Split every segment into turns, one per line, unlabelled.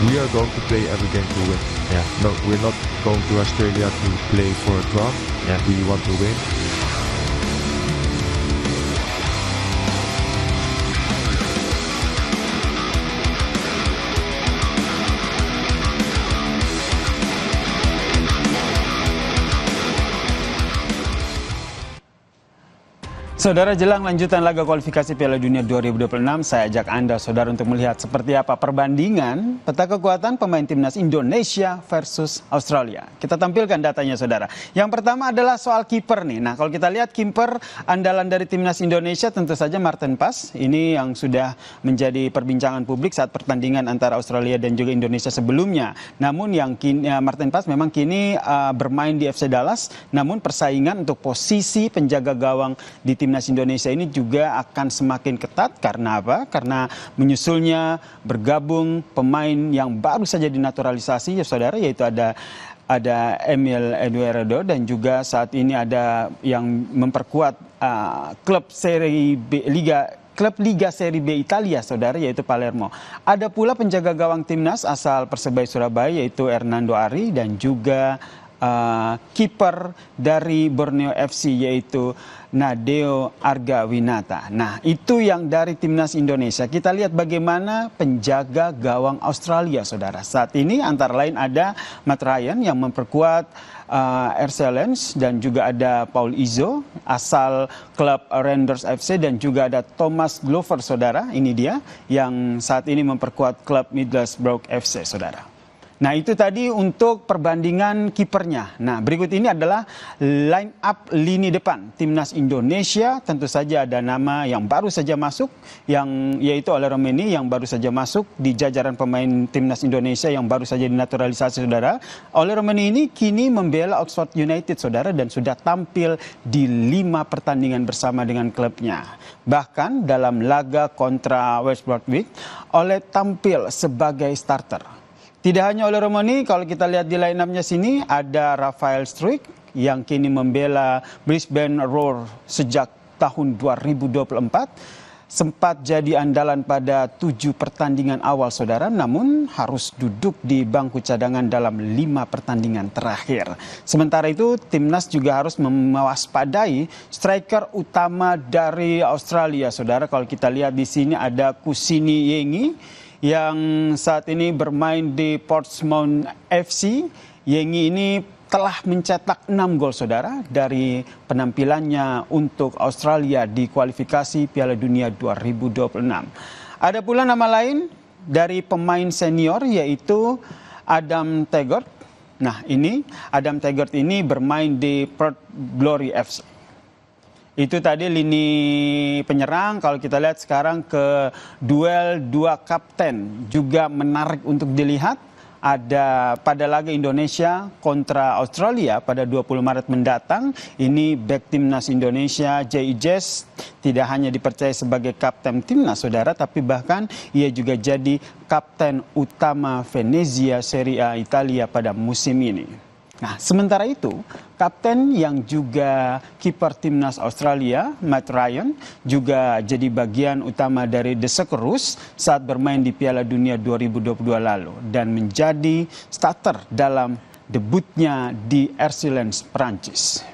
we are going to play every game to win.
Yeah.
No, we're not going to Australia to play for a draw.
Yeah.
We want to win.
Saudara, jelang lanjutan laga kualifikasi Piala Dunia 2026, saya ajak Anda, saudara, untuk melihat seperti apa perbandingan peta kekuatan pemain timnas Indonesia versus Australia. Kita tampilkan datanya, saudara. Yang pertama adalah soal kiper nih. Nah, kalau kita lihat kiper andalan dari timnas Indonesia tentu saja Martin Paes. Ini yang sudah menjadi perbincangan publik saat pertandingan antara Australia dan juga Indonesia sebelumnya. Namun yang kini, Martin Paes memang kini bermain di FC Dallas. Namun persaingan untuk posisi penjaga gawang di timnas Indonesia ini juga akan semakin ketat. Karena apa? Karena menyusulnya bergabung pemain yang baru saja dinaturalisasi, ya saudara, yaitu ada Emil Eduardo, dan juga saat ini ada yang memperkuat klub Liga Serie B Italia, saudara, yaitu Palermo. Ada pula penjaga gawang timnas asal Persebaya Surabaya, yaitu Hernando Ari, dan juga kiper dari Borneo FC, yaitu Nadeo Argawinata. Nah, itu yang dari timnas Indonesia. Kita lihat bagaimana penjaga gawang Australia, saudara. Saat ini antara lain ada Matt Ryan yang memperkuat Excellence, dan juga ada Paul Izzo asal klub Rangers FC, dan juga ada Thomas Glover, saudara. Ini dia yang saat ini memperkuat klub Middlesbrough FC, saudara. Nah, itu tadi untuk perbandingan kipernya. Nah, berikut ini adalah line up lini depan timnas Indonesia. Tentu saja ada nama yang baru saja masuk, yaitu Ole Romeni yang baru saja masuk di jajaran pemain timnas Indonesia yang baru saja dinaturalisasi, saudara. Ole Romeni ini kini membela Oxford United, saudara, dan sudah tampil di 5 pertandingan bersama dengan klubnya. Bahkan dalam laga kontra West Bromwich, Ole tampil sebagai starter. Tidak hanya Ole Romeni, kalau kita lihat di line up-nya sini ada Rafael Struijk yang kini membela Brisbane Roar sejak tahun 2024. Sempat jadi andalan pada 7 pertandingan awal, saudara, namun harus duduk di bangku cadangan dalam 5 pertandingan terakhir. Sementara itu, timnas juga harus mewaspadai striker utama dari Australia, saudara. Kalau kita lihat di sini ada Kusini Yengi yang saat ini bermain di Portsmouth FC. Yengi ini telah mencetak 6 gol, saudara, dari penampilannya untuk Australia di kualifikasi Piala Dunia 2026. Ada pula nama lain dari pemain senior, yaitu Adam Taggart. Nah, ini Adam Taggart ini bermain di Perth Glory FC. Itu tadi lini penyerang. Kalau kita lihat sekarang ke duel 2 kapten juga menarik untuk dilihat. Ada pada laga Indonesia kontra Australia pada 20 Maret mendatang. Ini bek timnas Indonesia, J.I. Jess, tidak hanya dipercaya sebagai kapten timnas, saudara, tapi bahkan ia juga jadi kapten utama Venezia Serie A Italia pada musim ini. Nah, sementara itu, kapten yang juga kiper timnas Australia, Matt Ryan, juga jadi bagian utama dari The Socceroos saat bermain di Piala Dunia 2022 lalu dan menjadi starter dalam debutnya di Excellence, Prancis.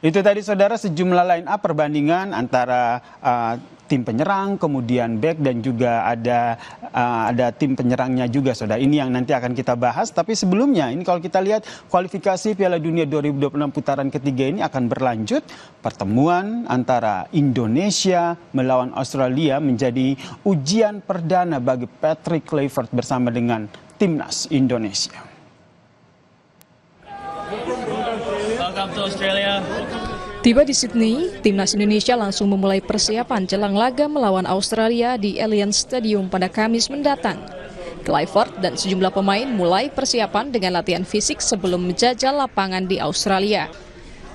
Itu tadi, saudara, sejumlah line up perbandingan antara tim penyerang, kemudian back, dan juga ada tim penyerangnya juga, saudara. Ini yang nanti akan kita bahas. Tapi sebelumnya, ini kalau kita lihat kualifikasi Piala Dunia 2026 putaran ketiga ini akan berlanjut. Pertemuan antara Indonesia melawan Australia menjadi ujian perdana bagi Patrick Kluivert bersama dengan timnas Indonesia.
Welcome to Australia.
Tiba di Sydney, timnas Indonesia langsung memulai persiapan jelang laga melawan Australia di Allianz Stadium pada Kamis mendatang. Kluivert dan sejumlah pemain mulai persiapan dengan latihan fisik sebelum menjajal lapangan di Australia.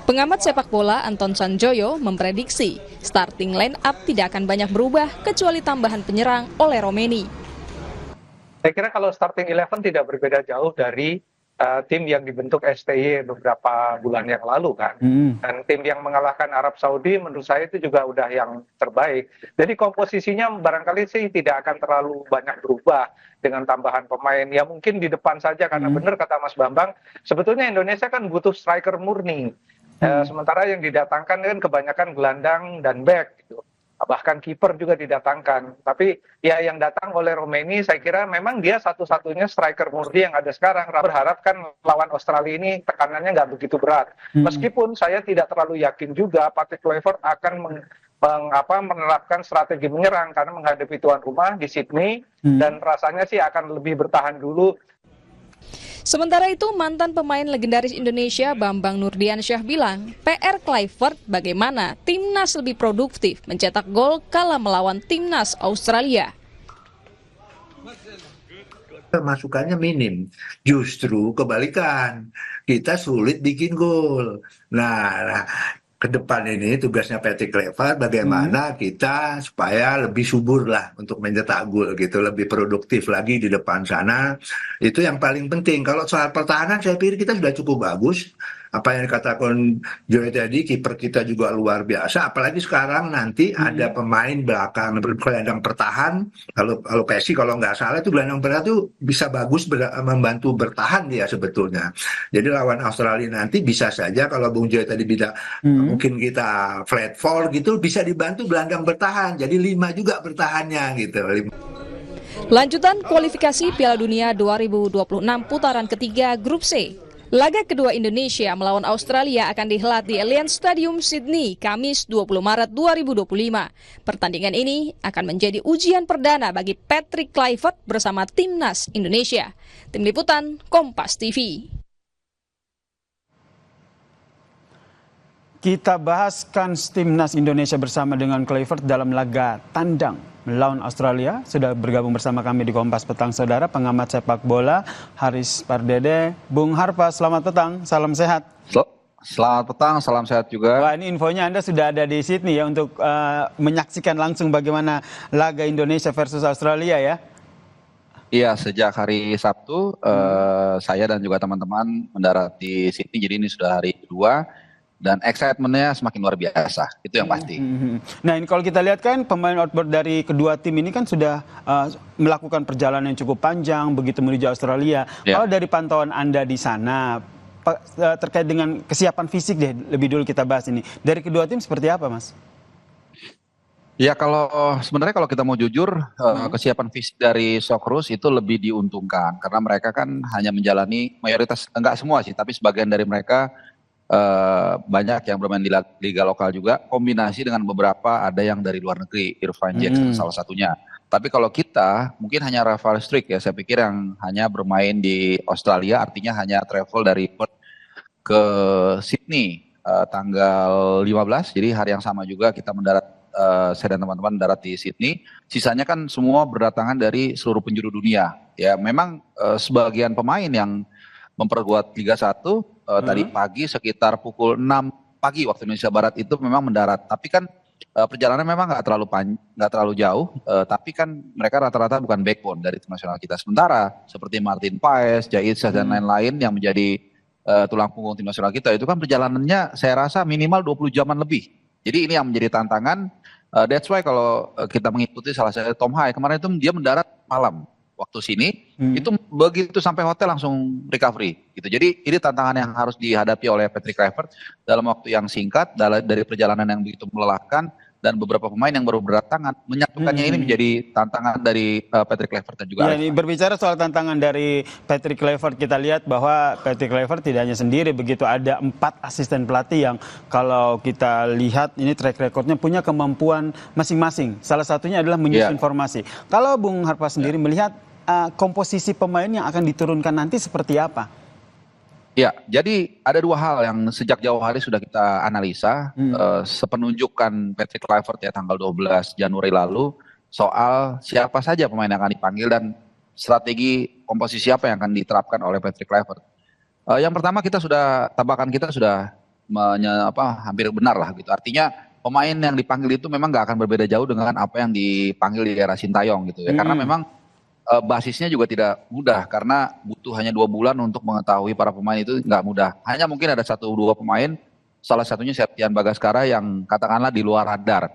Pengamat sepak bola Anton Sanjoyo memprediksi starting line up tidak akan banyak berubah kecuali tambahan penyerang Ole Romeni.
Saya kira kalau starting 11 tidak berbeda jauh dari
tim yang dibentuk STY beberapa bulan yang lalu kan. Dan tim yang mengalahkan Arab Saudi menurut saya itu juga udah yang terbaik. Jadi komposisinya barangkali sih tidak akan terlalu banyak berubah dengan tambahan pemain. Ya mungkin di depan saja karena benar kata Mas Bambang, sebetulnya Indonesia kan butuh striker murni. Sementara yang didatangkan kan kebanyakan gelandang dan back gitu. Bahkan kiper juga didatangkan. Tapi ya yang datang oleh Romaini saya kira memang dia satu-satunya striker murni yang ada sekarang. Berharap kan lawan Australia ini tekanannya nggak begitu berat. Meskipun saya tidak terlalu yakin juga Patrick Kluivert akan menerapkan strategi menyerang karena menghadapi tuan rumah di Sydney dan rasanya sih akan lebih bertahan dulu.
Sementara itu, mantan pemain legendaris Indonesia Bambang Nurdiansyah bilang, PR Kluivert bagaimana timnas lebih produktif mencetak gol kala melawan timnas Australia.
Masukannya minim, justru kebalikan, kita sulit bikin gol. Nah, ke depan ini tugasnya Patrick Kluivert bagaimana kita supaya lebih subur lah untuk mencetak gol gitu, lebih produktif lagi di depan sana. Itu yang paling penting. Kalau soal pertahanan saya pikir kita sudah cukup bagus. Apa yang dikatakan Joy tadi, kiper kita juga luar biasa. Apalagi sekarang nanti ada pemain belakang gelandang bertahan. Kalau Pessi kalau nggak salah itu gelandang bertahan itu bisa bagus membantu bertahan dia sebetulnya. Jadi lawan Australia nanti bisa saja kalau Bung Joy tadi bilang mungkin kita flat four gitu bisa dibantu gelandang bertahan. Jadi 5 juga bertahannya gitu.
Lanjutan kualifikasi Piala Dunia 2026 putaran ketiga Grup C. Laga kedua Indonesia melawan Australia akan dihelat di Allianz Stadium Sydney, Kamis 20 Maret 2025. Pertandingan ini akan menjadi ujian perdana bagi Patrick Kluivert bersama Timnas Indonesia. Tim Liputan, Kompas TV.
Kita bahas kans Timnas Indonesia bersama dengan Kluivert dalam laga tandang melawan Australia. Sudah bergabung bersama kami di Kompas Petang Saudara, pengamat sepak bola Haris Pardede. Bung Harpa, selamat petang, salam sehat.
Selamat petang, salam sehat juga.
Wah, ini infonya Anda sudah ada di Sydney ya untuk menyaksikan langsung bagaimana laga Indonesia versus Australia ya?
Iya, sejak hari Sabtu saya dan juga teman-teman mendarat di Sydney, jadi ini sudah hari kedua. Dan excitementnya semakin luar biasa, itu yang pasti.
Nah ini kalau kita lihat kan pemain outboard dari kedua tim ini kan sudah melakukan perjalanan yang cukup panjang begitu menuju Australia. Kalau dari pantauan Anda di sana terkait dengan kesiapan fisik deh, lebih dulu kita bahas ini. Dari kedua tim seperti apa, Mas?
Ya sebenarnya kalau kita mau jujur, kesiapan fisik dari Socceroos itu lebih diuntungkan karena mereka kan hanya menjalani mayoritas, enggak semua sih, tapi sebagian dari mereka banyak yang bermain di liga lokal juga, kombinasi dengan beberapa ada yang dari luar negeri, Irfan Jackson salah satunya. Tapi kalau kita mungkin hanya Rafael Struijk ya, saya pikir yang hanya bermain di Australia, artinya hanya travel dari Perth ke Sydney tanggal 15, jadi hari yang sama juga kita mendarat, saya dan teman-teman mendarat di Sydney. Sisanya kan semua berdatangan dari seluruh penjuru dunia. Ya memang sebagian pemain yang memperkuat Liga 1 tadi pagi sekitar pukul 6 pagi waktu Indonesia Barat itu memang mendarat. Tapi kan perjalanan memang nggak terlalu jauh, tapi kan mereka rata-rata bukan backbone dari tim nasional kita. Sementara seperti Martin Paes, Jait Syah dan lain-lain yang menjadi tulang punggung tim nasional kita itu kan perjalanannya saya rasa minimal 20 jaman lebih. Jadi ini yang menjadi tantangan. That's why kalau kita mengikuti salah satu Tom Hai kemarin itu dia mendarat malam waktu sini, itu begitu sampai hotel langsung recovery gitu. Jadi ini tantangan yang harus dihadapi oleh Patrick Kluivert dalam waktu yang singkat, dari perjalanan yang begitu melelahkan, dan beberapa pemain yang baru berdatangan. Menyatukannya ini menjadi tantangan dari Patrick Kluivert dan juga
ya, ini berbicara soal tantangan dari Patrick Kluivert, kita lihat bahwa Patrick Kluivert tidak hanya sendiri, begitu ada 4 asisten pelatih yang kalau kita lihat ini track recordnya punya kemampuan masing-masing. Salah satunya adalah menyusun formasi. Kalau Bung Harpa sendiri melihat komposisi pemain yang akan diturunkan nanti seperti apa?
Ya, jadi ada 2 hal yang sejak jauh hari sudah kita analisa, sepenunjukan Patrick Kluivert ya tanggal 12 Januari lalu, soal siapa saja pemain yang akan dipanggil dan strategi komposisi apa yang akan diterapkan oleh Patrick Kluivert. Yang pertama tabakan kita sudah hampir benar lah gitu. Artinya pemain yang dipanggil itu memang nggak akan berbeda jauh dengan apa yang dipanggil di era Sintayong gitu ya. Karena memang basisnya juga tidak mudah karena butuh hanya 2 bulan untuk mengetahui para pemain itu nggak mudah. Hanya mungkin ada 1-2 pemain, salah satunya Septian Bagaskara yang katakanlah di luar radar.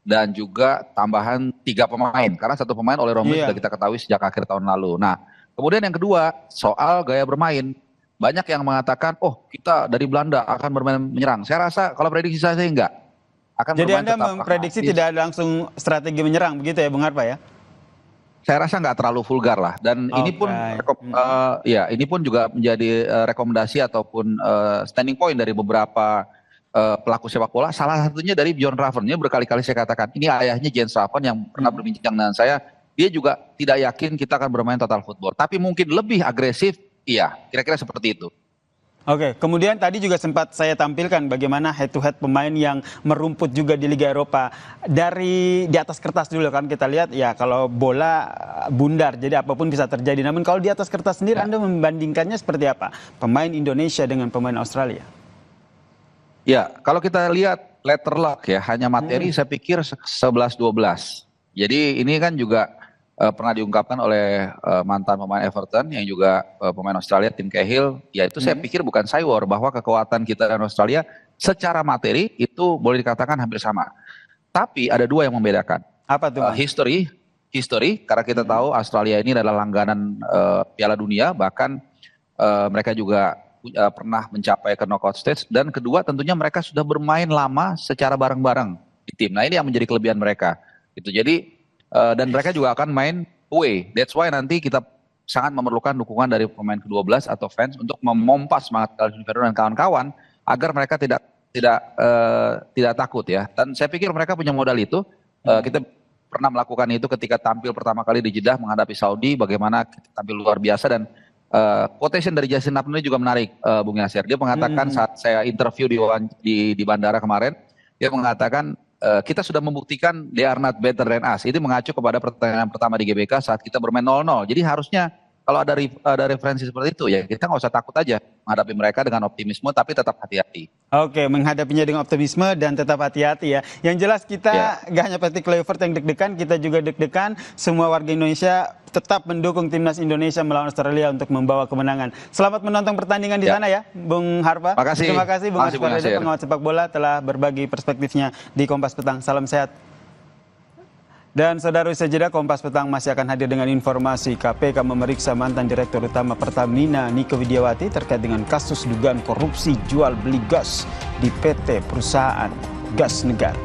Dan juga tambahan 3 pemain, karena 1 pemain oleh Romelu sudah kita ketahui sejak akhir tahun lalu. Nah, kemudian yang kedua, soal gaya bermain. Banyak yang mengatakan, oh kita dari Belanda akan bermain menyerang. Saya rasa kalau prediksi saya enggak.
Jadi Anda memprediksi tidak ada langsung strategi menyerang, begitu ya Bung Harpa ya?
Saya rasa nggak terlalu vulgar lah. Dan ini pun ini pun juga menjadi rekomendasi ataupun standing point dari beberapa pelaku sepak bola. Salah satunya dari Bjorn Raven. Ini berkali-kali saya katakan, ini ayahnya Jens Raven yang pernah berbincang dengan saya. Dia juga tidak yakin kita akan bermain total football. Tapi mungkin lebih agresif, iya. Kira-kira seperti itu.
Oke, kemudian tadi juga sempat saya tampilkan bagaimana head to head pemain yang merumput juga di Liga Eropa. Dari di atas kertas dulu kan kita lihat ya kalau bola bundar jadi apapun bisa terjadi. Namun kalau di atas kertas sendiri Anda membandingkannya seperti apa? Pemain Indonesia dengan pemain Australia.
Ya, kalau kita lihat letter luck ya, hanya materi saya pikir 11-12. Jadi ini kan juga pernah diungkapkan oleh mantan pemain Everton yang juga pemain Australia Tim Cahill, yaitu saya pikir bukan cywar bahwa kekuatan kita dan Australia secara materi itu boleh dikatakan hampir sama. Tapi ada 2 yang membedakan.
Apa tuh?
History karena kita tahu Australia ini adalah langganan Piala Dunia, bahkan mereka juga pernah mencapai ke knockout stage, dan kedua tentunya mereka sudah bermain lama secara bareng-bareng di tim. Nah ini yang menjadi kelebihan mereka. Itu jadi dan mereka juga akan main away. That's why nanti kita sangat memerlukan dukungan dari pemain ke-12 atau fans untuk memompa semangat Calvin Ferdinand dan kawan-kawan agar mereka tidak takut ya. Dan saya pikir mereka punya modal itu. Kita pernah melakukan itu ketika tampil pertama kali di Jeddah menghadapi Saudi, bagaimana kita tampil luar biasa. Dan quotation dari Justin Upton juga menarik, Bung Yasir. Dia mengatakan saat saya interview di bandara kemarin, dia mengatakan kita sudah membuktikan they are not better than us. Itu mengacu kepada pertandingan pertama di GBK saat kita bermain 0-0. Jadi harusnya kalau ada referensi seperti itu ya kita nggak usah takut aja menghadapi mereka dengan optimisme tapi tetap hati-hati.
Oke, menghadapinya dengan optimisme dan tetap hati-hati ya. Yang jelas kita nggak hanya Patrick Kluivert yang deg-degan, kita juga deg-degan. Semua warga Indonesia tetap mendukung timnas Indonesia melawan Australia untuk membawa kemenangan. Selamat menonton pertandingan di sana ya, Bung Harpa.
Makasih.
Terima kasih Bung Harpa, pengamat sepak bola telah berbagi perspektifnya di Kompas Petang. Salam sehat. Dan saudara Jeda, Kompas Petang masih akan hadir dengan informasi KPK memeriksa mantan Direktur Utama Pertamina Nike Widiawati terkait dengan kasus dugaan korupsi jual beli gas di PT Perusahaan Gas Negara.